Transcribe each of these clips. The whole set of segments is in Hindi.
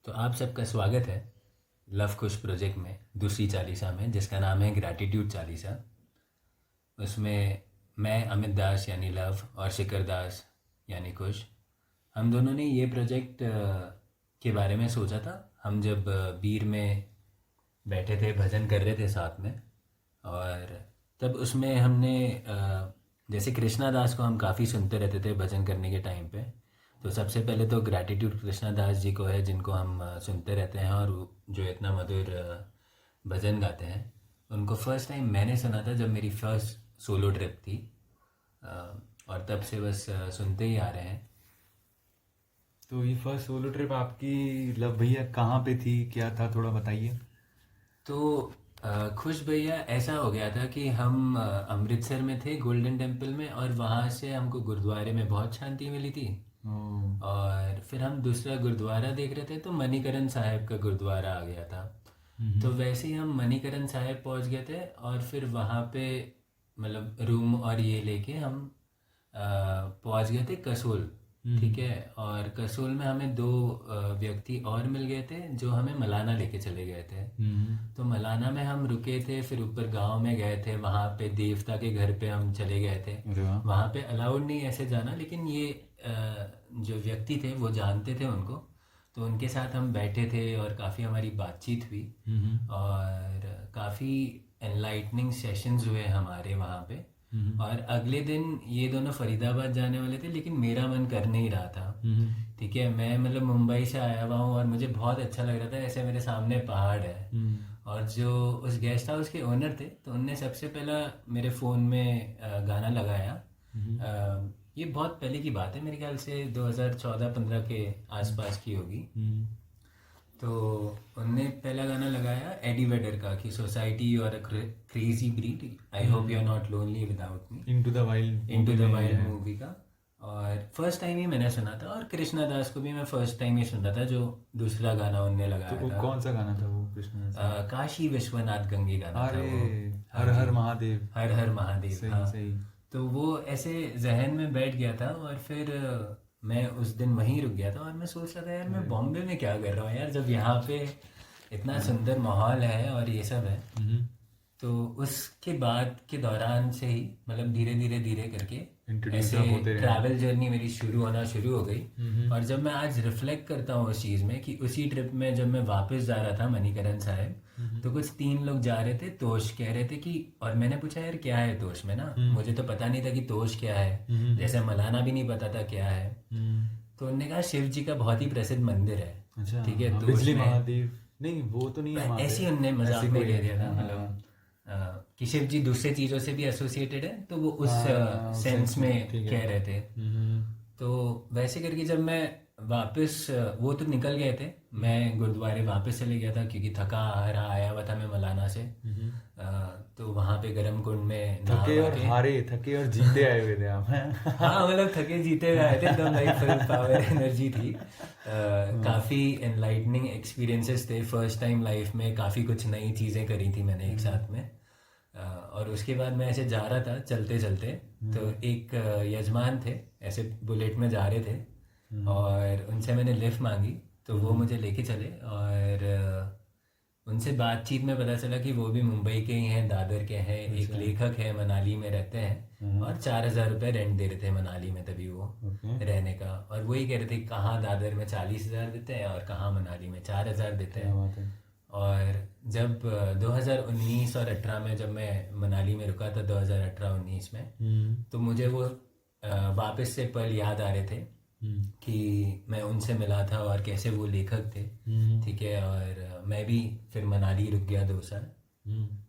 तो आप सबका स्वागत है लव कुश प्रोजेक्ट में दूसरी चालीसा में, जिसका नाम है ग्रैटिट्यूड चालीसा। उसमें मैं अमित दास यानी लव और शिखर दास यानी कुश, हम दोनों ने ये प्रोजेक्ट के बारे में सोचा था। हम जब बीर में बैठे थे, भजन कर रहे थे साथ में, और तब उसमें हमने जैसे कृष्णा दास को हम काफ़ी सुनते रहते थे भजन करने के टाइम पे। तो सबसे पहले तो ग्रैटिट्यूड कृष्णा दास जी को है, जिनको हम सुनते रहते हैं और जो इतना मधुर भजन गाते हैं। उनको फर्स्ट टाइम मैंने सुना था जब मेरी फर्स्ट सोलो ट्रिप थी, अ, और तब से बस सुनते ही आ रहे हैं। तो ये फर्स्ट सोलो ट्रिप आपकी लव भैया कहाँ पे थी, क्या था, थोड़ा बताइए। तो खुश भैया ऐसा हो गया था कि हम अमृतसर में थे गोल्डन टेम्पल में, और वहाँ से हमको गुरुद्वारे में बहुत शांति मिली थी। ओ, और फिर हम दूसरा गुरुद्वारा देख रहे थे तो मणिकरण साहिब का गुरुद्वारा आ गया था। तो वैसे ही हम मणिकरण साहिब पहुंच गए थे, और फिर वहाँ पे मतलब रूम और ये लेके हम पहुंच गए थे कसोल। ठीक है, और कसोल में हमें दो व्यक्ति और मिल गए थे जो हमें मलाना लेके चले गए थे। तो मलाना में हम रुके थे, फिर ऊपर गांव में गए थे, वहाँ पे देवता के घर पे हम चले गए थे। अरे वाह। वहाँ पे अलाउड नहीं ऐसे जाना, लेकिन ये जो व्यक्ति थे वो जानते थे उनको, तो उनके साथ हम बैठे थे और काफ़ी हमारी बातचीत हुई, और काफ़ी एनलाइटनिंग सेशंस हुए हमारे वहाँ पे। और अगले दिन ये दोनों फरीदाबाद जाने वाले थे, लेकिन मेरा मन कर नहीं रहा था। ठीक है, मैं मतलब मुंबई से आया हुआ हूँ और मुझे बहुत अच्छा लग रहा था, ऐसे मेरे सामने पहाड़ है। और जो उस गेस्ट हाउस के ओनर थे, तो उनने सबसे पहला मेरे फ़ोन में गाना लगाया। ये बहुत पहले की बात है, मेरे ख्याल से 2014-15 के आसपास की होगी। तो उनने पहला गाना लगाया एडी वेडर का कि society you are a crazy breed, I hope you are not lonely without me, into the wild. Into the wild movie का। और फर्स्ट टाइम ही मैंने सुना था, और कृष्णा दास को भी मैं फर्स्ट टाइम ही सुन रहा था, जो दूसरा गाना उनने तो लगाया वो था। कौन सा गाना था वो कृष्ण से? काशी विश्वनाथ गंगे गाना था अरे, वो। हाँ हर हर जी, महादेव। हर हर महादेव। सही हाँ, सही। तो वो ऐसे जहन में बैठ गया था, और फिर मैं उस दिन वहीं रुक गया था, और मैं सोच रहा था यार मैं बॉम्बे में क्या कर रहा हूँ यार, जब यहाँ पे इतना सुंदर माहौल है और ये सब है। तो उसके बाद के दौरान से ही मतलब धीरे धीरे धीरे करके इंट्रोड्यूस ऐसे आप होते रहे। ट्रैवल जर्नी मेरी शुरू होना शुरू हो गई। और जब मैं आज रिफ्लेक्ट करता हूँ उस चीज़ में कि उसी ट्रिप में जब मैं वापस जा रहा था मणिकरण साहिब, तो कुछ 3 लोग जा रहे थे, तोश कह रहे थे कि, और मैंने पूछा यार क्या है तोश में ना, मुझे तो पता नहीं था कि तोश क्या है, जैसे मलाना भी नहीं पता था क्या है। तो उन्होंने कहा शिव जी का बहुत ही प्रसिद्ध मंदिर है। अच्छा, ठीक है, हाँ, तो बिजली उसमें महादेव। नहीं, वो तो नहीं है वहाँ ऐसे पे। ही उनने मजाक ऐसी में कोई कह है। दिया था, हाँ मतलब कि शिव जी दूसरे चीज़ों से भी एसोसिएटेड है, तो वो उस हाँ, उस सेंस सेंस में में ठीक है। कह रहे थे। तो वैसे करके जब मैं वापस वो तो निकल गए थे, मैं गुरुद्वारे वापस चले गया था क्योंकि थका हारा आया हुआ था मैं मलाना से। तो वहाँ पे गर्म कुंड में नहा थके वहा और के, हारे, थके और जीते आए हुए थे आप, हाँ हैं? मतलब थके जीते हुए आए थे, एकदम भाई फुल पावर एनर्जी थी। काफ़ी एनलाइटनिंग एक्सपीरियंसेस थे, फर्स्ट टाइम लाइफ में काफ़ी कुछ नई चीज़ें करी थी मैंने एक साथ में। और उसके बाद मैं ऐसे जा रहा था चलते चलते, तो एक यजमान थे ऐसे बुलेट में जा रहे थे, और उनसे मैंने लिफ्ट मांगी, तो वो मुझे लेके चले। और उनसे बातचीत में पता चला कि वो भी मुंबई के ही हैं, दादर के हैं, एक अच्छा। लेखक है, मनाली में रहते हैं, और 4,000 रुपये रेंट दे रहे थे मनाली में तभी वो ओके। रहने का। और वही कह रहे थे कहाँ दादर में 40,000 देते हैं और कहाँ मनाली में 4,000 देते क्या हैं। बात है। और जब 2019 और 18 में जब मैं मनाली में रुका था, 2018-19 में, तो मुझे वो वापस से पल याद आ रहे थे कि मैं उनसे मिला था और कैसे वो लेखक थे। ठीक है, और मैं भी फिर मनाली रुक गया 2 साल।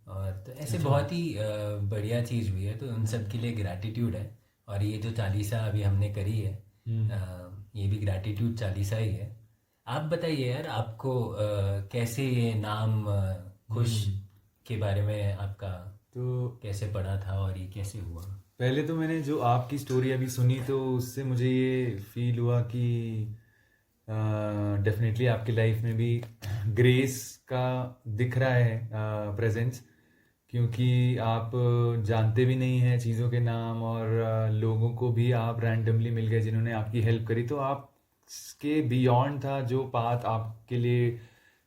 और तो ऐसे बहुत ही बढ़िया चीज़ हुई है, तो उन सब के लिए ग्रैटिट्यूड है। और ये जो चालीसा अभी हमने करी है, ये भी ग्रैटिट्यूड चालीसा ही है। आप बताइए यार, आपको कैसे ये नाम खुश के बारे में आपका तो कैसे पड़ा था और ये कैसे हुआ? पहले तो मैंने जो आपकी स्टोरी अभी सुनी, तो उससे मुझे ये फील हुआ कि डेफिनेटली आपकी लाइफ में भी ग्रेस का दिख रहा है प्रेजेंस, क्योंकि आप जानते भी नहीं हैं चीज़ों के नाम, और लोगों को भी आप रैंडमली मिल गए जिन्होंने आपकी हेल्प करी। तो आप के बियॉन्ड था, जो पाथ आपके लिए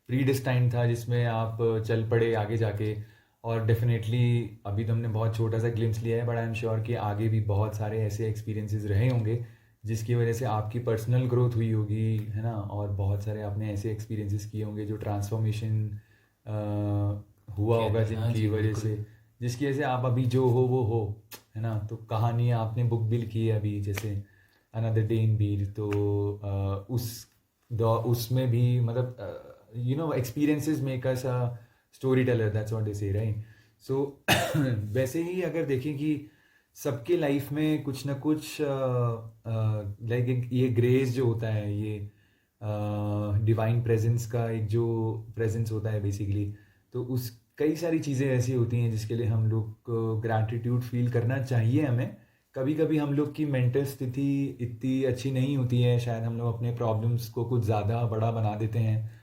प्रीडिस्टाइंड था, जिसमें आप चल पड़े आगे जाके। और डेफिनेटली अभी तो हमने बहुत छोटा सा ग्लिम्स लिया है, बट आई एम श्योर कि आगे भी बहुत सारे ऐसे एक्सपीरियंसेस रहे होंगे जिसकी वजह से आपकी पर्सनल ग्रोथ हुई होगी, है ना। और बहुत सारे आपने ऐसे एक्सपीरियंसेस किए होंगे जो ट्रांसफॉर्मेशन हुआ होगा, हाँ जिनकी जी वजह बिल्कुल। से जिसकी वजह से आप अभी जो हो वो हो, है ना। तो कहानी आपने बुक भी लिखी है अभी, जैसे अनदर डे इन बीर, तो उसमें भी मतलब you know experiences make us a story teller, that's what they से, राइट। सो वैसे ही अगर देखें कि सबके लाइफ में कुछ ना कुछ लाइक ये ग्रेस जो होता है, ये डिवाइन प्रेजेंस का एक जो प्रेजेंस होता है बेसिकली, तो उस कई सारी चीज़ें ऐसी होती हैं जिसके लिए हम लोग को ग्रैटिट्यूड फील करना चाहिए हमें। कभी कभी हम लोग की मेंटल स्थिति इतनी अच्छी नहीं होती है, शायद हम लोग अपने प्रॉब्लम्स को कुछ ज़्यादा बड़ा बना देते हैं।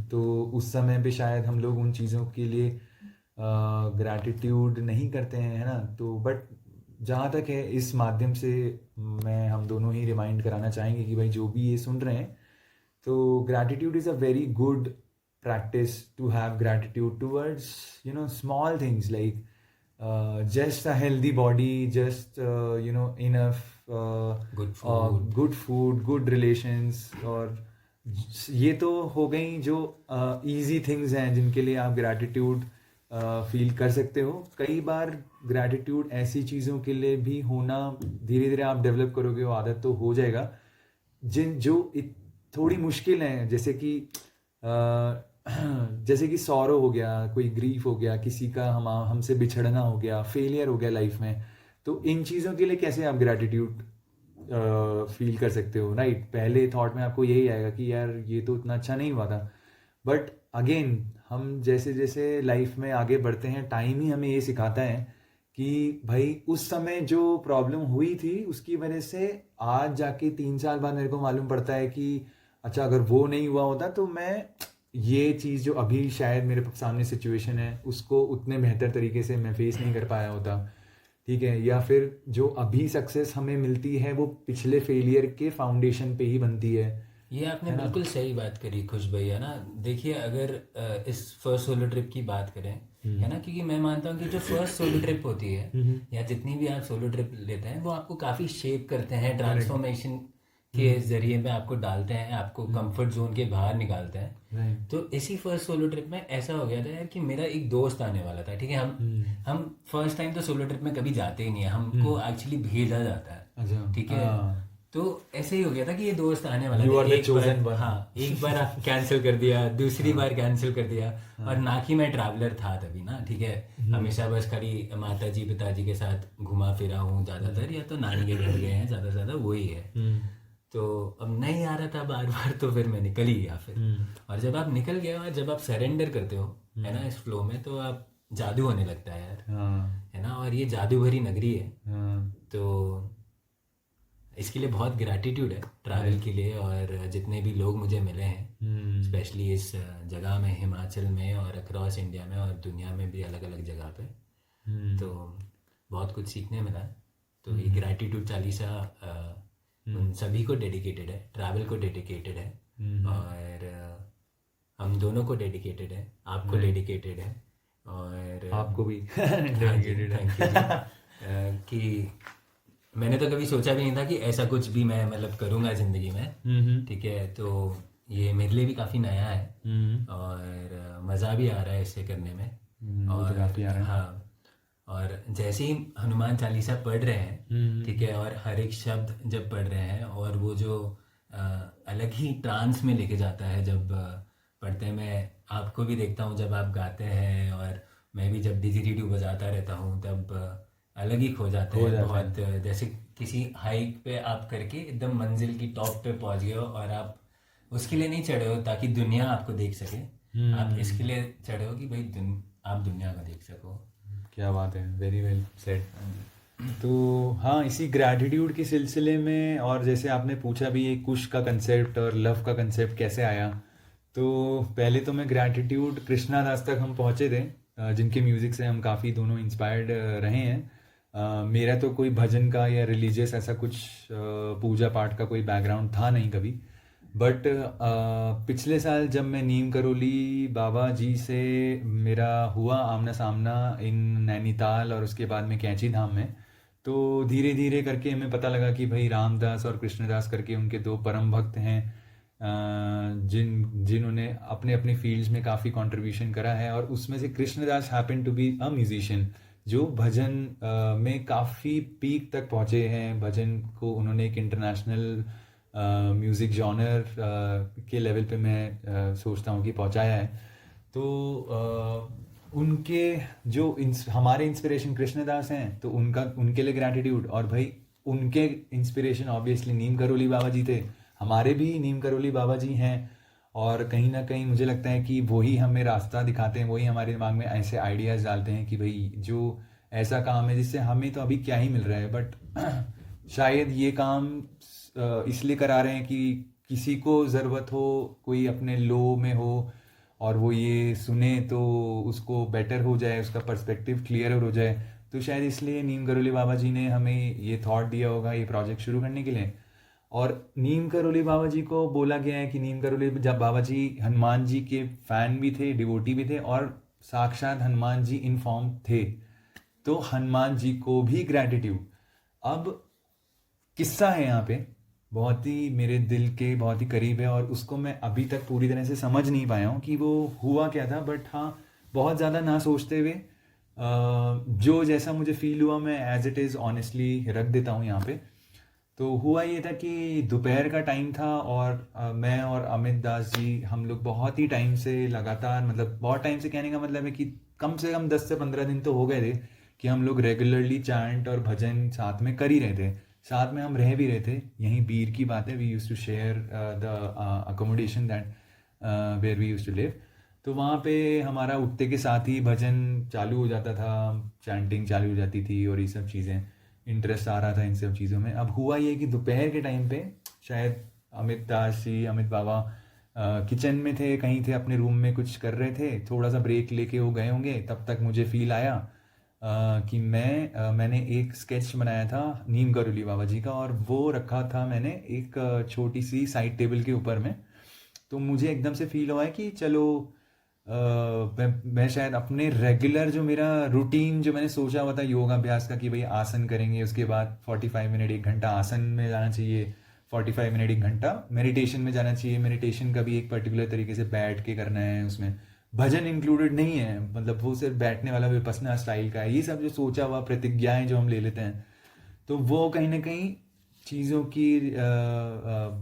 तो उस समय पे शायद हम लोग उन चीज़ों के लिए ग्रैटिट्यूड नहीं करते हैं, है ना। तो बट जहाँ तक है, इस माध्यम से मैं हम दोनों ही रिमाइंड कराना चाहेंगे कि भाई जो भी ये सुन रहे हैं, तो gratitude is a very good practice to have gratitude towards small things like just a healthy body, just enough good food. good food, good relations। और ये तो हो गई जो easy things हैं जिनके लिए आप gratitude फील कर सकते हो। कई बार ग्रैटिट्यूड ऐसी चीज़ों के लिए भी होना, धीरे धीरे आप डेवलप करोगे, वो आदत तो हो जाएगा, थोड़ी मुश्किल है, जैसे कि जैसे कि सॉरो हो गया, कोई ग्रीफ हो गया, किसी का हमसे बिछड़ना हो गया, फेलियर हो गया लाइफ में। तो इन चीज़ों के लिए कैसे आप ग्रैटिट्यूड फील कर सकते हो, राइट। पहले थॉट में आपको यही आएगा कि यार ये तो इतना अच्छा नहीं हुआ था, बट अगेन हम जैसे जैसे लाइफ में आगे बढ़ते हैं, टाइम ही हमें ये सिखाता है कि भाई उस समय जो प्रॉब्लम हुई थी उसकी वजह से आज जाके 3 साल बाद मेरे को मालूम पड़ता है कि अच्छा, अगर वो नहीं हुआ होता तो मैं ये चीज़ जो अभी शायद मेरे सामने सिचुएशन है उसको उतने बेहतर तरीके से मैं फेस नहीं कर पाया होता, ठीक है। या फिर जो अभी सक्सेस हमें मिलती है वो पिछले फेलियर के फाउंडेशन पे ही बनती है ये आपने ना। बिल्कुल सही बात करी खुश भैया ना। देखिए अगर इस फर्स्ट सोलो ट्रिप की बात करें, है ना, क्योंकि मैं मानता हूँ कि जो फर्स्ट सोलो ट्रिप होती है या जितनी भी आप सोलो ट्रिप लेते हैं वो आपको काफ़ी शेप करते हैं, ट्रांसफॉर्मेशन के जरिए में आपको डालते हैं, आपको कंफर्ट जोन के बाहर निकालते हैं। राइट। तो इसी फर्स्ट सोलो ट्रिप में ऐसा हो गया था यार कि मेरा एक दोस्त आने वाला था, ठीक है। हम फर्स्ट टाइम तो सोलो ट्रिप में कभी जाते ही नहीं है, हमको एक्चुअली भेजा जाता है, अच्छा, ठीक है। हाँ, तो ऐसे ही हो गया था कि ये दोस्त आने वाला यू था आर द एक चोजन बार, वन। हाँ एक बार आप कैंसिल कर दिया, दूसरी बार कैंसिल कर दिया। और ना कि मैं ट्रैवलर था तभी ना, ठीक है। हमेशा बस खाली माता जी पिताजी के साथ घुमा फिरा हूँ ज़्यादातर, या तो नानी के घर गए हैं ज़्यादा से ज़्यादा, वही है। तो अब नहीं आ रहा था बार बार, तो फिर मैं निकल ही गया फिर। और जब आप निकल गए और जब आप सरेंडर करते हो, है ना, इस फ्लो में, तो आप जादू होने लगता है यार, हाँ, है ना। और ये जादू भरी नगरी है, हाँ, तो इसके लिए बहुत ग्रैटिट्यूड है ट्रैवल के लिए। और जितने भी लोग मुझे मिले हैं, स्पेशली इस जगह में, हिमाचल में और अक्रॉस इंडिया में और दुनिया में भी अलग अलग जगह पे, तो बहुत कुछ सीखने मिला है। तो ये ग्रैटिट्यूड चालीसा उन सभी को डेडिकेटेड है, ट्रैवल को डेडिकेटेड है, और हम दोनों को डेडिकेटेड है, आपको डेडिकेटेड है, और आपको भी हाँ जी, डेडिकेटेड थैंक यू जी। कि मैंने तो कभी सोचा भी नहीं था कि ऐसा कुछ भी मैं मतलब करूँगा ज़िंदगी में, ठीक है। तो ये मेरे लिए भी काफ़ी नया है, और मज़ा भी आ रहा है इससे करने में। वो तो काफी आ रहा है। हाँ, और जैसे ही हनुमान चालीसा पढ़ रहे हैं, ठीक है, और हर एक शब्द जब पढ़ रहे हैं, और वो जो अलग ही ट्रांस में लेके जाता है जब पढ़ते हैं। मैं आपको भी देखता हूँ जब आप गाते हैं, और मैं भी जब डिजिटली बजाता रहता हूँ तब अलग ही खो जाते हैं बहुत। जैसे किसी हाइक पे आप करके एकदम मंजिल की टॉप पे पहुँच गए हो, और आप उसके लिए नहीं चढ़े हो ताकि दुनिया आपको देख सके, आप इसके लिए चढ़े हो कि भाई आप दुनिया को देख सको। क्या बात है, वेरी वेल सेड। तो हाँ, इसी ग्रैटिट्यूड के सिलसिले में, और जैसे आपने पूछा भी ये कुश का कंसेप्ट और लव का कंसेप्ट कैसे आया, तो पहले तो मैं ग्रैटिट्यूड कृष्णा दास तक हम पहुँचे थे, जिनके म्यूज़िक से हम काफ़ी दोनों इंस्पायर्ड रहे हैं। मेरा तो कोई भजन का या रिलीजियस ऐसा कुछ पूजा पाठ का कोई बैकग्राउंड था नहीं कभी, बट पिछले साल जब मैं नीम करोली बाबा जी से मेरा हुआ आमना सामना इन नैनीताल और उसके बाद में कैंची धाम में, तो धीरे धीरे करके हमें पता लगा कि भाई रामदास और कृष्णदास करके उनके दो परम भक्त हैं, जिन्होंने अपने अपने फील्ड्स में काफ़ी कंट्रीब्यूशन करा है। और उसमें से Krishnadas happen to be a musician जो भजन में काफ़ी पीक तक पहुँचे हैं। भजन को उन्होंने एक इंटरनेशनल म्यूज़िक जॉनर के लेवल पे मैं सोचता हूँ कि पहुँचाया है। तो उनके जो हमारे इंस्पिरेशन कृष्णदास हैं, तो उनके लिए ग्रैटिट्यूड। और भाई उनके इंस्पिरेशन ऑब्वियसली नीम करोली बाबा जी थे, हमारे भी नीम करोली बाबा जी हैं। और कहीं ना कहीं मुझे लगता है कि वही हमें रास्ता दिखाते हैं, वही हमारे दिमाग में ऐसे आइडियाज़ डालते हैं कि भाई जो ऐसा काम है जिससे हमें तो अभी क्या ही मिल रहा है, बट शायद ये काम इसलिए करा रहे हैं कि किसी को ज़रूरत हो, कोई अपने लो में हो और वो ये सुने तो उसको बेटर हो जाए, उसका पर्सपेक्टिव क्लियर हो जाए। तो शायद इसलिए नीम करोली बाबा जी ने हमें ये थॉट दिया होगा ये प्रोजेक्ट शुरू करने के लिए। और नीम करोली बाबा जी को बोला गया है कि नीम करोली जब बाबा जी हनुमान जी के फैन भी थे, डिवोटी भी थे और साक्षात हनुमान जी इन फॉर्म थे, तो हनुमान जी को भी ग्रैटिट्यूड। अब किस्सा है यहाँ पे बहुत ही मेरे दिल के बहुत ही करीब है, और उसको मैं अभी तक पूरी तरह से समझ नहीं पाया हूँ कि वो हुआ क्या था। बट हाँ, बहुत ज़्यादा ना सोचते हुए जो जैसा मुझे फील हुआ मैं एज इट इज़ ऑनेस्टली रख देता हूँ यहाँ पे। तो हुआ ये था कि दोपहर का टाइम था और मैं और अमित दास जी हम लोग बहुत ही टाइम से लगातार, मतलब बहुत टाइम से कहने का मतलब है कि कम से कम 10 से 15 दिन तो हो गए थे कि हम लोग रेगुलरली चैंट और भजन साथ में कर ही रहे थे। साथ में हम रह भी रहे थे, यहीं बीर की बात है, we use to share the accommodation that where we use to live. तो वहाँ पे हमारा उठते के साथ ही भजन चालू हो जाता था, चैंटिंग चालू हो जाती थी और ये सब चीज़ें, इंटरेस्ट आ रहा था इन सब चीज़ों में। अब हुआ ये कि दोपहर के टाइम पे शायद अमित दास जी, अमित बाबा किचन में थे, कहीं थे अपने रूम में कुछ कर रहे थे, थोड़ा सा ब्रेक लेके वो गए होंगे। तब तक मुझे फील आया कि मैंने एक स्केच बनाया था नीम करोली बाबा जी का, और वो रखा था मैंने एक छोटी सी साइड टेबल के ऊपर में। तो मुझे एकदम से फील हुआ है कि चलो मैं शायद अपने रेगुलर जो मेरा रूटीन जो मैंने सोचा हुआ था योगाभ्यास का कि भाई आसन करेंगे, उसके बाद 45 मिनट 1 घंटा आसन में जाना चाहिए, 45 मिनट 1 घंटा मेडिटेशन में जाना चाहिए। मेडिटेशन का भी एक पर्टिकुलर तरीके से बैठ के करना है, उसमें भजन इंक्लूडेड नहीं है, मतलब वो सिर्फ बैठने वाला विपस्सना स्टाइल का है। ये सब जो सोचा हुआ प्रतिज्ञाएं जो हम ले लेते हैं, तो वो कहीं ना कहीं चीज़ों की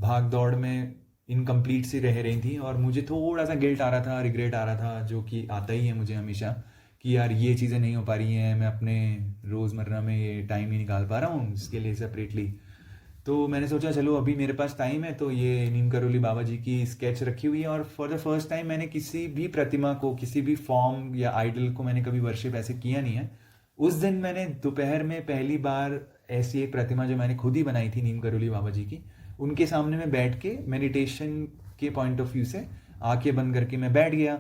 भाग दौड़ में इनकम्प्लीट सी रह रही थी। और मुझे थोड़ा सा गिल्ट आ रहा था, रिग्रेट आ रहा था, जो कि आता ही है मुझे हमेशा, कि यार ये चीज़ें नहीं हो पा रही हैं, मैं अपने रोज़मर्रा में ये टाइम ही निकाल पा रहा हूँ इसके लिए सेपरेटली। तो मैंने सोचा चलो अभी मेरे पास टाइम है, तो ये नीम करोली बाबा जी की स्केच रखी हुई है। और फॉर द फर्स्ट टाइम मैंने किसी भी प्रतिमा को, किसी भी फॉर्म या आइडल को मैंने कभी वर्शिप ऐसे किया नहीं है। उस दिन मैंने दोपहर में पहली बार ऐसी एक प्रतिमा जो मैंने खुद ही बनाई थी नीम करोली बाबा जी की, उनके सामने में बैठ के मेडिटेशन के पॉइंट ऑफ व्यू से आंखें बंद करके मैं बैठ गया।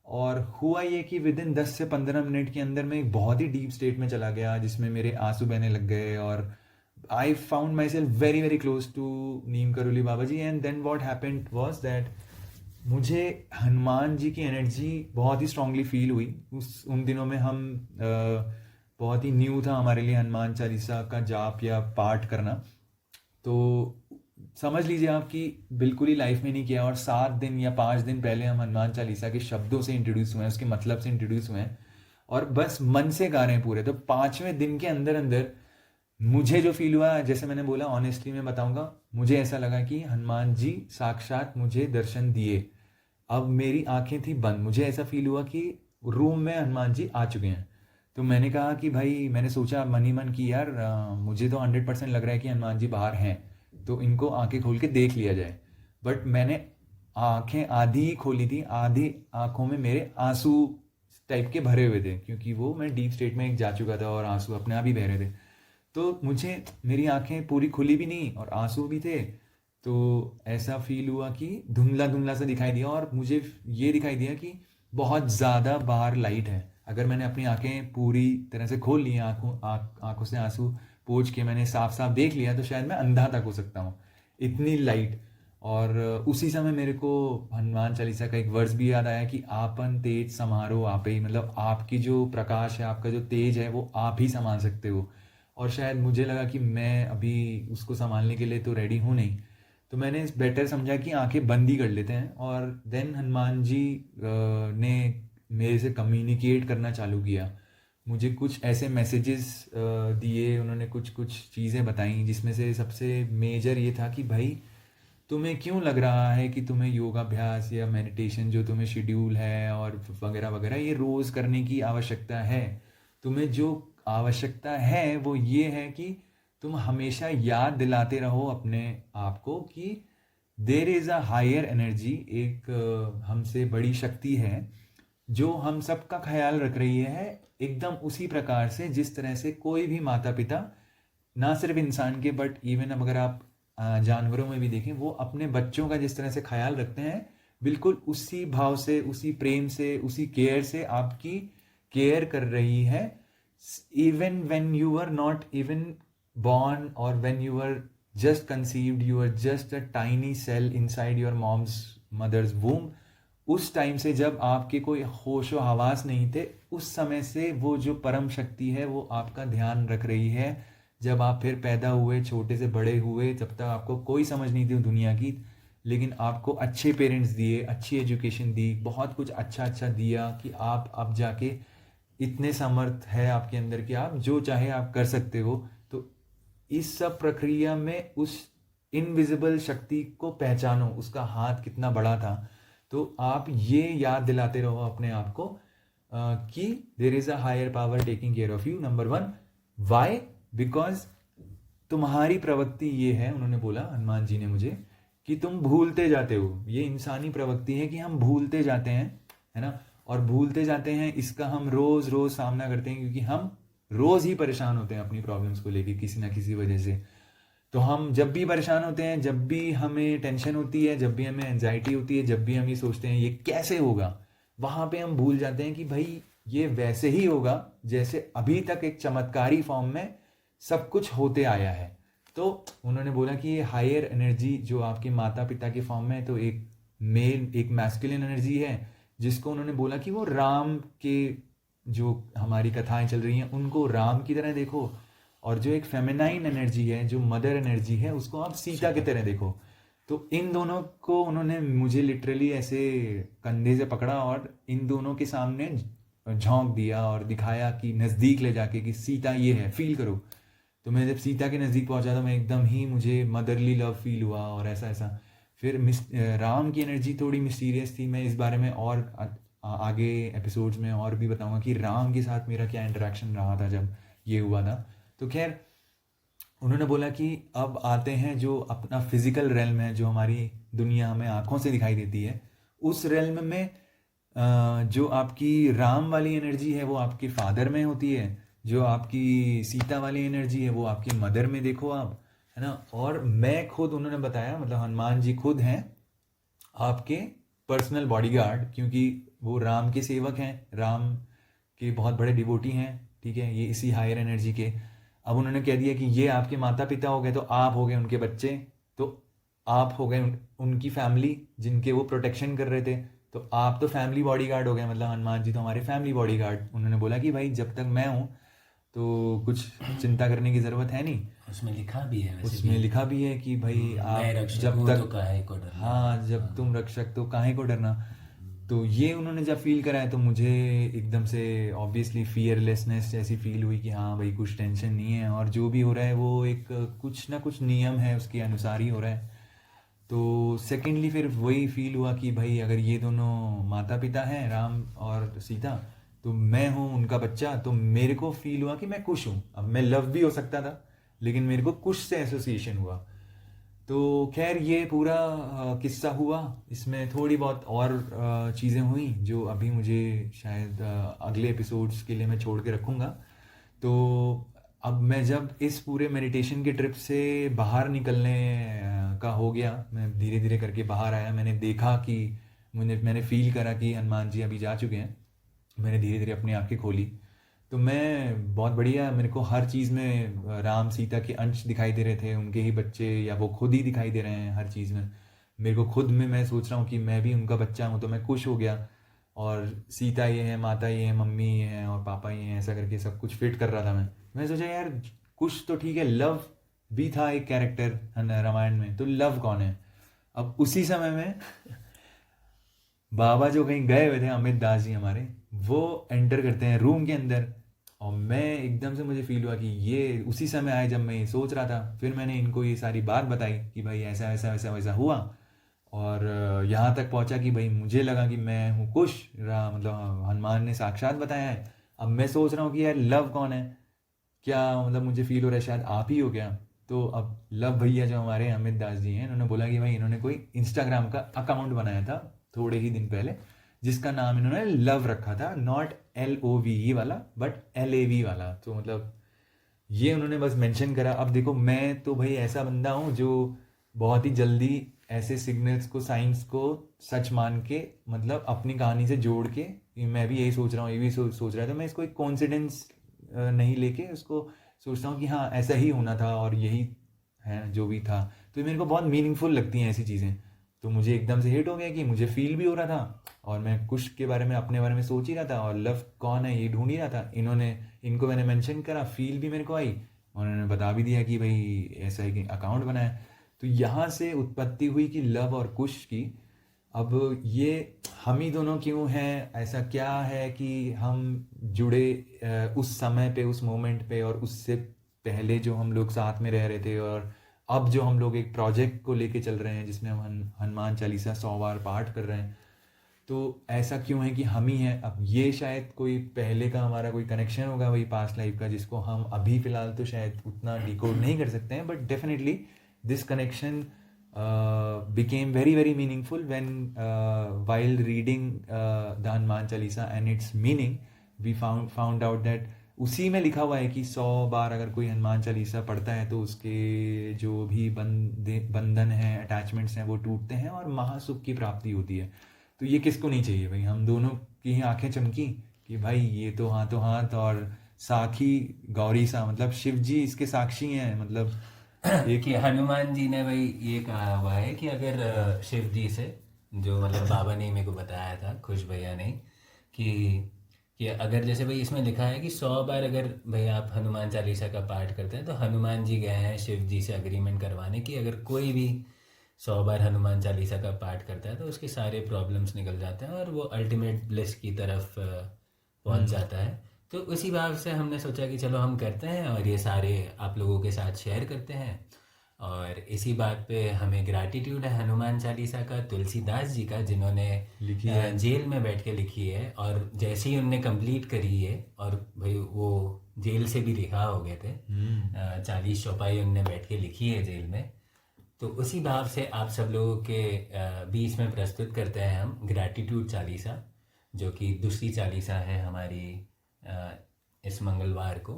और हुआ ये कि विद इन 10 से 15 मिनट के अंदर मैं एक बहुत ही डीप स्टेट में चला गया, जिसमें मेरे आंसू बहने लग गए और I found my self very very close to Neem Karoli Baba ji. And then what happened was that मुझे हनुमान जी की एनर्जी बहुत ही स्ट्रांगली फील हुई। उन दिनों में हम बहुत ही न्यू था हमारे लिए हनुमान चालीसा का जाप या पाठ करना, तो समझ लीजिए आप कि बिल्कुल ही लाइफ में नहीं किया। और 7 दिन या 5 दिन पहले हम हनुमान चालीसा के शब्दों से इंट्रोड्यूस हुए हैं, उसके मतलब से इंट्रोड्यूस हुए हैं और बस मन से गा रहे हैं पूरे। तो 5वें दिन के अंदर अंदर मुझे जो फील हुआ, जैसे मैंने बोला ऑनेस्टली मैं बताऊंगा, मुझे ऐसा लगा कि हनुमान जी साक्षात मुझे दर्शन दिए। अब मेरी आंखें थी बंद, मुझे ऐसा फील हुआ कि रूम में हनुमान जी आ चुके हैं। तो मैंने कहा कि भाई, मैंने सोचा मन ही मन कि यार मुझे तो 100% लग रहा है कि हनुमान जी बाहर हैं, तो इनको आंखें खोल के देख लिया जाए। बट मैंने आंखें आधी ही खोली थी, आधी आंखों में मेरे आंसू टाइप के भरे हुए थे, क्योंकि वो मैं डीप स्टेट में जा चुका था और आंसू अपने आप ही बह रहे थे। तो मुझे मेरी आंखें पूरी खुली भी नहीं और आंसू भी थे, तो ऐसा फील हुआ कि धुंधला धुंधला सा दिखाई दिया। और मुझे ये दिखाई दिया कि बहुत ज़्यादा बाहर लाइट है। अगर मैंने अपनी आंखें पूरी तरह से खोल ली, आंखों से आंसू पोंछ के मैंने साफ साफ देख लिया, तो शायद मैं अंधा तक हो सकता हूँ, इतनी लाइट। और उसी समय मेरे को हनुमान चालीसा का एक वर्स भी याद आया कि आपन तेज समारो आपे ही, मतलब आपकी जो प्रकाश है, आपका जो तेज है, वो आप ही संभाल सकते हो। और शायद मुझे लगा कि मैं अभी उसको संभालने के लिए तो रेडी हूँ नहीं, तो मैंने बेटर समझा कि आंखें बंद ही कर लेते हैं। और देन हनुमान जी ने मेरे से कम्युनिकेट करना चालू किया, मुझे कुछ ऐसे मैसेजेस दिए, उन्होंने कुछ कुछ चीज़ें बताई, जिसमें से सबसे मेजर ये था कि भाई तुम्हें क्यों लग रहा है कि तुम्हें योगाभ्यास या मेडिटेशन जो तुम्हें शेड्यूल है और वगैरह वगैरह ये रोज़ करने की आवश्यकता है। तुम्हें जो आवश्यकता है वो ये है कि तुम हमेशा याद दिलाते रहो अपने आप को कि there is a higher energy, एक हमसे बड़ी शक्ति है जो हम सबका ख्याल रख रही है, एकदम उसी प्रकार से जिस तरह से कोई भी माता पिता, ना सिर्फ इंसान के बट इवन अगर आप जानवरों में भी देखें, वो अपने बच्चों का जिस तरह से ख्याल रखते हैं, बिल्कुल उसी भाव से, उसी प्रेम से, उसी केयर से आपकी केयर कर रही है। Even when you are not even born or when you were just conceived, you were just a tiny cell inside your mother's womb, उस टाइम से जब आपके कोई होश व हवास नहीं थे, उस समय से वो जो परम शक्ति है वो आपका ध्यान रख रही है। जब आप फिर पैदा हुए, छोटे से बड़े हुए, जब तक आपको कोई समझ नहीं थी दुनिया की, लेकिन आपको अच्छे पेरेंट्स दिए, अच्छी एजुकेशन दी, बहुत कुछ अच्छा अच्छा दिया कि आप अब जाके इतने समर्थ है आपके अंदर कि आप जो चाहे आप कर सकते हो। तो इस सब प्रक्रिया में उस इनविजिबल शक्ति को पहचानो, उसका हाथ कितना बड़ा था। तो आप ये याद दिलाते रहो अपने आप को कि there is a higher power taking care of you. Number 1, why? Because तुम्हारी प्रवृत्ति ये है, उन्होंने बोला, हनुमान जी ने मुझे, कि तुम भूलते जाते हो। ये इंसानी प्रवृत्ति है कि हम भूलते जाते हैं, है ना। और भूलते जाते हैं, इसका हम रोज रोज सामना करते हैं, क्योंकि हम रोज ही परेशान होते हैं अपनी प्रॉब्लम्स को लेके किसी ना किसी वजह से। तो हम जब भी परेशान होते हैं, जब भी हमें टेंशन होती है, जब भी हमें एंजाइटी होती है, जब भी हम ये सोचते हैं ये कैसे होगा, वहाँ पे हम भूल जाते हैं कि भाई ये वैसे ही होगा जैसे अभी तक एक चमत्कारी फॉर्म में सब कुछ होते आया है। तो उन्होंने बोला कि ये हायर एनर्जी जो आपके माता पिता के फॉर्म में है, तो एक मेल, एक मैस्कुलिन एनर्जी है, जिसको उन्होंने बोला कि वो राम के, जो हमारी कथाएं चल रही हैं उनको राम की तरह देखो, और जो एक फेमिनाइन एनर्जी है, जो मदर एनर्जी है, उसको आप सीता की तरह देखो। तो इन दोनों को उन्होंने मुझे लिटरली ऐसे कंधे से पकड़ा और इन दोनों के सामने झोंक दिया और दिखाया कि नज़दीक ले जाके कि सीता ये है, फील करो। तो मैं जब सीता के नज़दीक पहुंचा तो मैं एकदम ही, मुझे मदरली लव फील हुआ और ऐसा ऐसा। फिर राम की एनर्जी थोड़ी मिस्टीरियस थी। मैं इस बारे में और आगे एपिसोड्स में और भी बताऊंगा कि राम के साथ मेरा क्या इंटरेक्शन रहा था जब ये हुआ था। तो खैर, उन्होंने बोला कि अब आते हैं जो अपना फिजिकल रेल्म है, जो हमारी दुनिया हमें आँखों से दिखाई देती है, उस रेल्म में जो आपकी राम वाली एनर्जी है वो आपके फादर में होती है, जो आपकी सीता वाली एनर्जी है वो आपकी मदर में देखो आप, है ना। और मैं खुद, उन्होंने बताया, मतलब हनुमान जी खुद हैं आपके पर्सनल बॉडीगार्ड, क्योंकि वो राम के सेवक हैं, राम के बहुत बड़े डिवोटी हैं, ठीक है, ये इसी हायर एनर्जी के। अब उन्होंने कह दिया कि ये आपके माता पिता हो गए, तो आप हो गए उनके बच्चे, तो आप हो गए उनकी फैमिली जिनके वो प्रोटेक्शन कर रहे थे, तो आप तो फैमिली बॉडीगार्ड हो गए, मतलब हनुमान जी तो हमारे फैमिली बॉडीगार्ड। उन्होंने बोला कि भाई जब तक मैं हूँ तो कुछ चिंता करने की ज़रूरत है नहीं। उसमें लिखा भी है, वैसे उसमें लिखा भी है कि भाई आप जब तक, तो काहे को डरना। हाँ, जब तुम रक्षक तो काहे को डरना। तो ये उन्होंने जब फील कराया तो मुझे एकदम से ऑब्वियसली फियरलेसनेस जैसी फील हुई कि हाँ भाई कुछ टेंशन नहीं है, और जो भी हो रहा है वो एक कुछ ना कुछ नियम है उसके अनुसार ही हो रहा है। तो सेकेंडली फिर वही फील हुआ कि भाई अगर ये दोनों माता पिता हैं, राम और सीता, तो मैं हूँ उनका बच्चा, तो मेरे को फील हुआ कि मैं खुश हूँ। अब मैं लव भी हो सकता था, लेकिन मेरे को कुश से एसोसिएशन हुआ। तो खैर ये पूरा किस्सा हुआ। इसमें थोड़ी बहुत और चीज़ें हुई जो अभी मुझे शायद अगले एपिसोड्स के लिए मैं छोड़ के रखूँगा। तो अब मैं जब इस पूरे मेडिटेशन के ट्रिप से बाहर निकलने का हो गया, मैं धीरे धीरे करके बाहर आया, मैंने देखा कि मैंने फील करा कि हनुमान जी अभी जा चुके हैं। मैंने धीरे धीरे अपनी आंखें खोली, तो मैं बहुत बढ़िया, मेरे को हर चीज़ में राम सीता के अंश दिखाई दे रहे थे, उनके ही बच्चे या वो खुद ही दिखाई दे रहे हैं हर चीज़ में। मेरे को खुद में मैं सोच रहा हूँ कि मैं भी उनका बच्चा हूँ, तो मैं खुश हो गया। और सीता ये है, माता ये है, मम्मी ये है और पापा ये हैं, ऐसा करके सब कुछ फिट कर रहा था मैं सोचा यार कुछ तो ठीक है, लव भी था एक कैरेक्टर रामायण में, तो लव कौन है। अब उसी समय में बाबा जो कहीं गए हुए थे, अमित दास जी हमारे, वो एंटर करते हैं रूम के अंदर, और मैं एकदम से मुझे फील हुआ कि ये उसी समय आए जब मैं ये सोच रहा था। फिर मैंने इनको ये सारी बात बताई कि भाई ऐसा ऐसा वैसा वैसा हुआ, और यहाँ तक पहुँचा कि भाई मुझे लगा कि मैं हूँ कुश रहा, मतलब हनुमान ने साक्षात बताया है। अब मैं सोच रहा हूँ कि यार लव कौन है, क्या मतलब मुझे फील हो रहा है शायद आप ही हो क्या। तो अब लव भैया जो हमारे अमित दास जी हैं, इन्होंने बोला कि भाई इन्होंने कोई इंस्टाग्राम का अकाउंट बनाया था थोड़े ही दिन पहले, जिसका नाम इन्होंने लव रखा था, नॉट LOVE वाला बट LAV वाला। तो मतलब ये उन्होंने बस मेंशन करा। अब देखो मैं तो भाई ऐसा बंदा हूँ जो बहुत ही जल्दी ऐसे सिग्नल्स को, साइंस को सच मान के, मतलब अपनी कहानी से जोड़ के, मैं भी यही सोच रहा हूँ, ये भी सोच रहा था, मैं इसको एक कॉन्सिडेंस नहीं लेके उसको सोचता हूँ कि हाँ ऐसा ही होना था और यही है जो भी था। तो मेरे को बहुत मीनिंगफुल लगती हैं ऐसी चीज़ें। तो मुझे एकदम से हिट हो गया कि मुझे फील भी हो रहा था, और मैं कुश के बारे में, अपने बारे में सोच ही रहा था, और लव कौन है ये ढूंढ ही रहा था। इनको मैंने मेंशन करा, फील भी मेरे को आई, उन्होंने बता भी दिया कि भाई ऐसा ही अकाउंट बनाया। तो यहाँ से उत्पत्ति हुई कि लव और कुश की। अब ये हम ही दोनों क्यों हैं, ऐसा क्या है कि हम जुड़े उस समय पे, उस मोमेंट पे, और उससे पहले जो हम लोग साथ में रह रहे थे, और अब जो हम लोग एक प्रोजेक्ट को लेके चल रहे हैं जिसमें हम हनुमान चालीसा 100 बार पाठ कर रहे हैं। तो ऐसा क्यों है कि हम ही हैं। अब ये शायद कोई पहले का हमारा कोई कनेक्शन होगा, वही पास्ट लाइफ का, जिसको हम अभी फ़िलहाल तो शायद उतना डिकोड नहीं कर सकते हैं, but definitely this connection became very very meaningful when while reading the Hanuman Chalisa and its meaning we found out that उसी में लिखा हुआ है कि 100 बार अगर कोई हनुमान चालीसा पढ़ता है तो उसके जो भी बंधन हैं, अटैचमेंट्स हैं, वो टूटते हैं और महासुख की प्राप्ति होती है। तो ये किसको नहीं चाहिए भाई। हम दोनों की ही आंखें चमकी कि भाई ये तो हाथों हाथ, और साखी गौरी सा, मतलब शिव जी इसके साक्षी हैं। मतलब एक कि हनुमान जी ने भाई ये कहा हुआ है कि अगर शिव जी से, जो मतलब बाबा ने मेरे को बताया था, खुश भैया ने, कि अगर जैसे भाई इसमें लिखा है कि 100 बार अगर भाई आप हनुमान चालीसा का पाठ करते हैं तो हनुमान जी गए हैं शिव जी से अग्रीमेंट करवाने की, अगर कोई भी 100 बार हनुमान चालीसा का पाठ करता है तो उसके सारे प्रॉब्लम्स निकल जाते हैं और वो अल्टीमेट ब्लिस की तरफ पहुंच जाता है। तो उसी भाव से हमने सोचा कि चलो हम करते हैं और ये सारे आप लोगों के साथ शेयर करते हैं। और इसी बात पे हमें ग्रैटिट्यूड है हनुमान चालीसा का तुलसीदास जी का, जिन्होंने लिखी है। जेल में बैठ के लिखी है, और जैसे ही उनने कंप्लीट करी है, और भाई वो जेल से भी रिहा हो गए थे, 40 चौपाई उनने बैठ के लिखी है जेल में। तो उसी भाव से आप सब लोगों के बीच में प्रस्तुत करते हैं हम ग्रैटिट्यूड चालीसा, जो कि दूसरी चालीसा है हमारी इस मंगलवार को।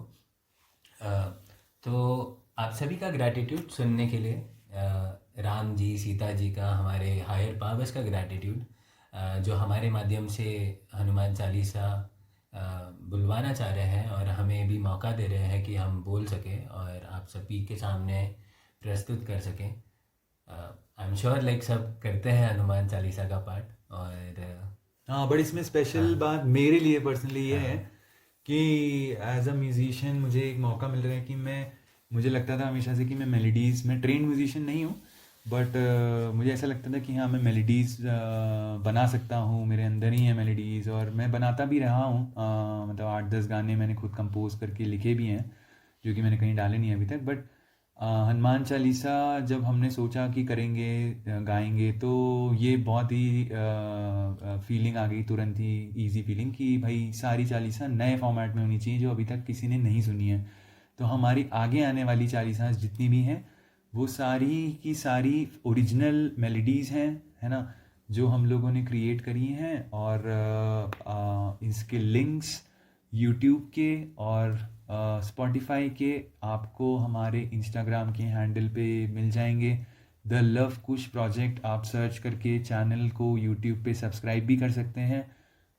तो आप सभी का ग्रैटिट्यूड सुनने के लिए, राम जी, सीता जी का, हमारे हायर पावर्स का ग्रैटिट्यूड, जो हमारे माध्यम से हनुमान चालीसा बुलवाना चाह रहे हैं और हमें भी मौका दे रहे हैं कि हम बोल सकें और आप सभी के सामने प्रस्तुत कर सकें। आई एम श्योर लाइक सब करते हैं हनुमान चालीसा का पाठ। और हाँ, बट इसमें स्पेशल बात मेरे लिए पर्सनली ये है कि एज अ म्यूजिशियन मुझे एक मौका मिल रहा है कि मुझे लगता था हमेशा से कि मैं मेलोडीज़, मैं ट्रेन म्यूजिशियन नहीं हूँ, बट मुझे ऐसा लगता था कि हाँ मैं मेलोडीज़ बना सकता हूँ, मेरे अंदर ही है मेलोडीज़, और मैं बनाता भी रहा हूँ। मतलब 8-10 गाने मैंने खुद कंपोज करके लिखे भी हैं, जो कि मैंने कहीं डाले नहीं अभी तक। बट हनुमान चालीसा जब हमने सोचा कि करेंगे, गाएंगे, तो ये बहुत ही फीलिंग आ गई तुरंत ही, इजी फीलिंग कि भाई सारी चालीसा नए फॉर्मेट में होनी चाहिए जो अभी तक किसी ने नहीं सुनी है। तो हमारी आगे आने वाली चालीसा जितनी भी हैं वो सारी की सारी ओरिजिनल मेलोडीज़ हैं, है ना, जो हम लोगों ने क्रिएट करी हैं। और इसके लिंक्स यूट्यूब के और स्पॉटिफाई के आपको हमारे इंस्टाग्राम के हैंडल पे मिल जाएंगे। द लव कुश प्रोजेक्ट आप सर्च करके चैनल को यूट्यूब पे सब्सक्राइब भी कर सकते हैं।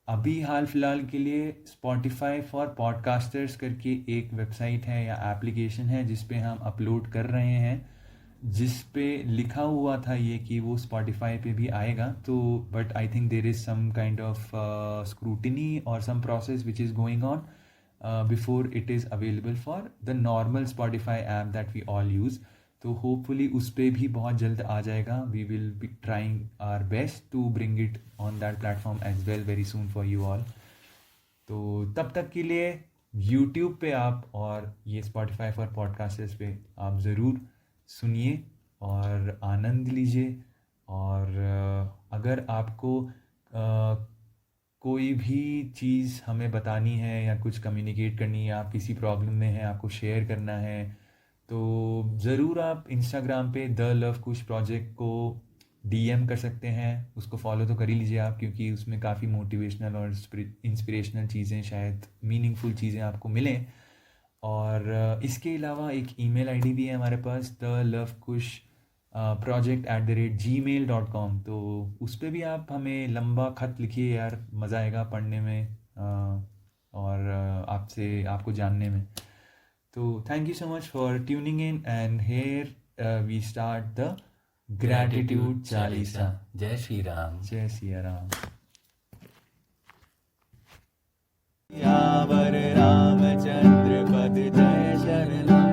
अभी हाल फिलहाल के लिए स्पॉटिफाई फॉर पॉडकास्टर्स करके एक वेबसाइट है या एप्लीकेशन है जिस पे हम अपलोड कर रहे हैं, जिस पे लिखा हुआ था ये कि वो स्पॉटिफाई पे भी आएगा। तो but I think there is some kind of scrutiny और some process which is going on before it is available for the normal Spotify app that we all use. तो होपफुली उस पर भी बहुत जल्द आ जाएगा। We will be trying our best to bring it on that platform as well very soon for you all. तो तब तक के लिए यूट्यूब पे आप और ये स्पॉटिफाई फॉर पॉडकास्टर्स पे आप ज़रूर सुनिए और आनंद लीजिए। और अगर आपको कोई भी चीज़ हमें बतानी है या कुछ कम्युनिकेट करनी है, आप किसी प्रॉब्लम में हैं, आपको शेयर करना है, तो ज़रूर आप इंस्टाग्राम पे द लव कुश प्रोजेक्ट को डीएम कर सकते हैं। उसको फॉलो तो कर ही लीजिए आप, क्योंकि उसमें काफ़ी मोटिवेशनल और इंस्पिरेशनल चीज़ें, शायद मीनिंगफुल चीज़ें आपको मिलें। और इसके अलावा एक ईमेल आईडी भी है हमारे पास, thelovekush project@gmail.com। तो उस पर भी आप हमें लंबा ख़त लिखिए यार, मज़ा आएगा पढ़ने में और आपको जानने में। तो thank you so much for tuning in and here we start the gratitude Chalisa. जय श्री राम। जय सिया राम। यावर रामचंद्र पद जय शरणम।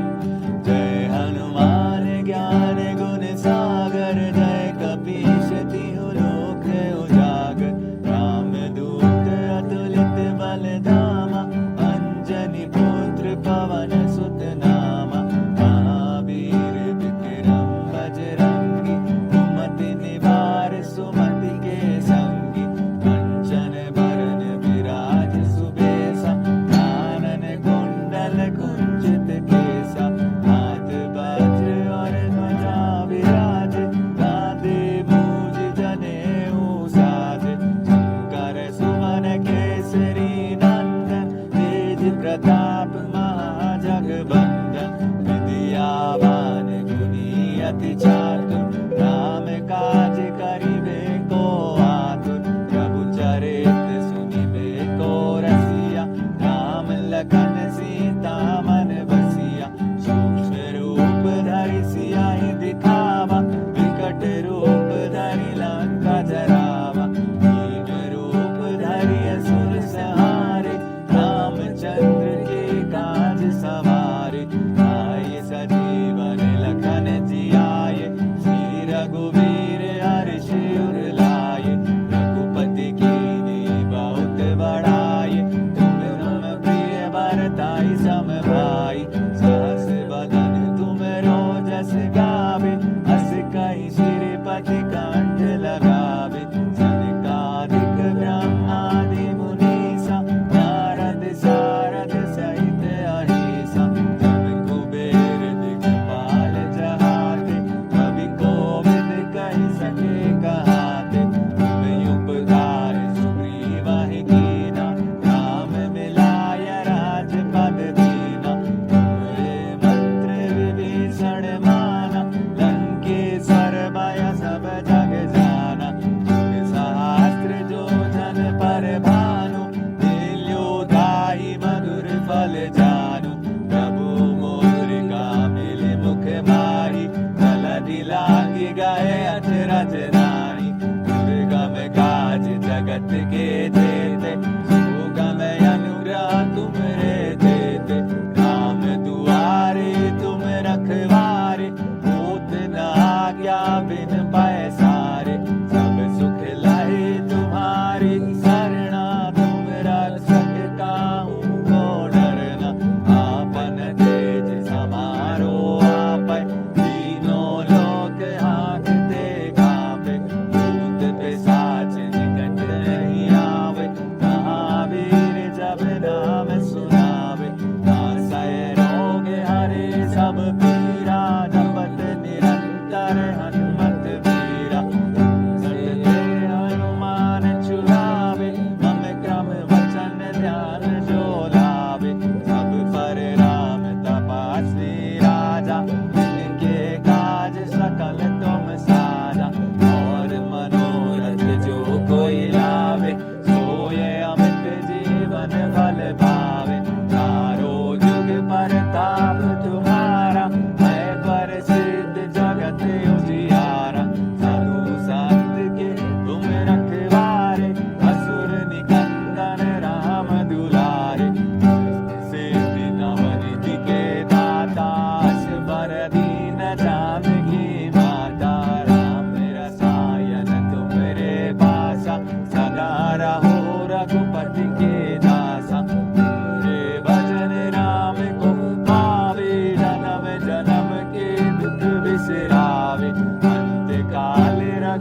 जय हनुमान ज्ञान गुण सागर। जय कपीश तिहु लोक उजागर। रामदूत अतुलित बल धामा। अंजनी पुत्र पवन सुत नामा। महावीर विक्रम बजरंगी। कुमति निवार सुमति के संगी। कंचन बरन विराज सुबेसा। कानन कुंडल कुंचित केसा। हाथ वज्र और ध्वजा विराज। कांधे मूज जनेऊ साज। शंकर सुवन केसरी नंदन। तेज प्रताप महाजगवंदन। विद्यावान गुणी अति चातुर। राम काज करिबे को आतुर। प्रभु चरित सुनिबे को रसिया। राम लखन सीता मन बसिया। सूक्ष्म रूप धरि सियाहि दिखावा। विकट रूप धरि लंका जरावा। दीन रूप धरि असुर संहारे। रामचंद्र के काज सवारे। आए सजीवन लखन जियाए। श्री रघुवीर हर्ष उर लाए। रघुपति कीन्ही बहुत बड़ाई। तुम मम प्रिय भरताई सम भाई। सहस बदन तुम रोजस गावे। अस कहि श्रीपति कंठ लगावे। सनकादिक ब्रह्मादि मुनीसा। नारद सारद सहित अहिसा। जम कुबेर दिक्पाल जहाते। कवि कोविद कहि सके कहाते। तुम उपकार सुग्रीवाहि कीना। राम मिलाय राजपद दीना। तुम्हारे मंत्र विभीषण माना। लंकेश्वर भय सब जग जाना। जुग सहस्त्र जो जन पर भानु। लील्यो दाहि मधुर फल जानू। प्रभु मुद्रिका मिलि मुख मारी। जलधि लागी गए अचरज नारी। दुर्गम काज जगत के जेते। सुगम अनुग्रह तुमरे जेते। राम दुआरे तुम रखवारे। होत न आज्ञा बिन पैसारे। सब सुख लहे तुम्हारी सरना। तुम रक्षक काहू को डरना। आपन तेज समारो आपै। तीनों लोक हांकते कांपे। भूत पिशाच निकट नहीं आवे।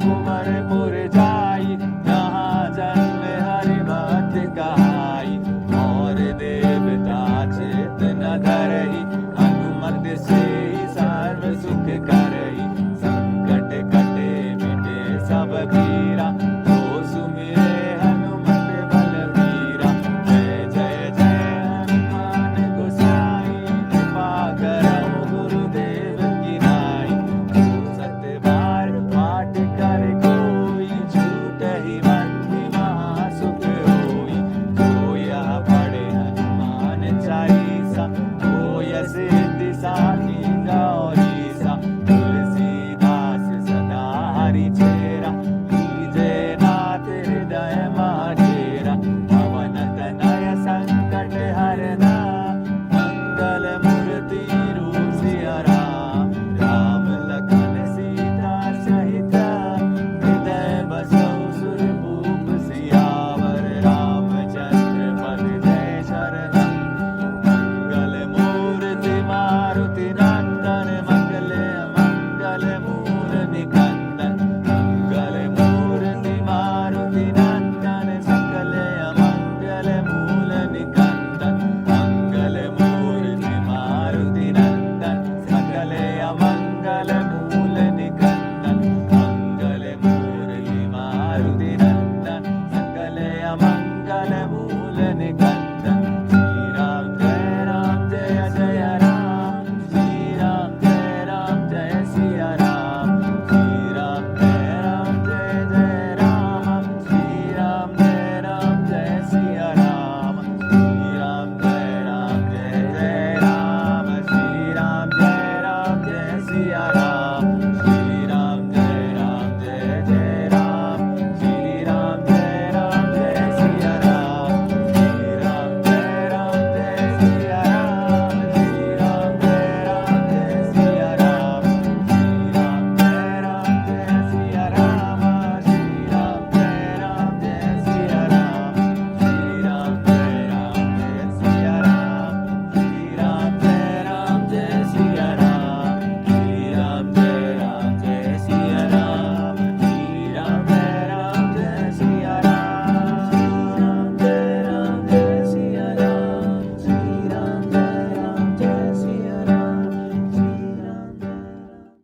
कुंवरपुर जाई, जहाँ जन्म हरि भक्त कहाई। और देवता चित न धरई, हनुमत से सर्व सुख करई। संकट कटे मिटे सब पीरा, तो सुमिरे हनुमत बलबीरा। जय जय जय हनुमान गोसाई, कृपा करहु गुरुदेव की नाई। जो सत बार पाठ कर कोई, छूटहि बंदी महासुख होई। जो यह पढ़े हनुमान चालीसा, होय सिद्धि साखी गौरीसा। तुलसीदास सदा हरि चेरा,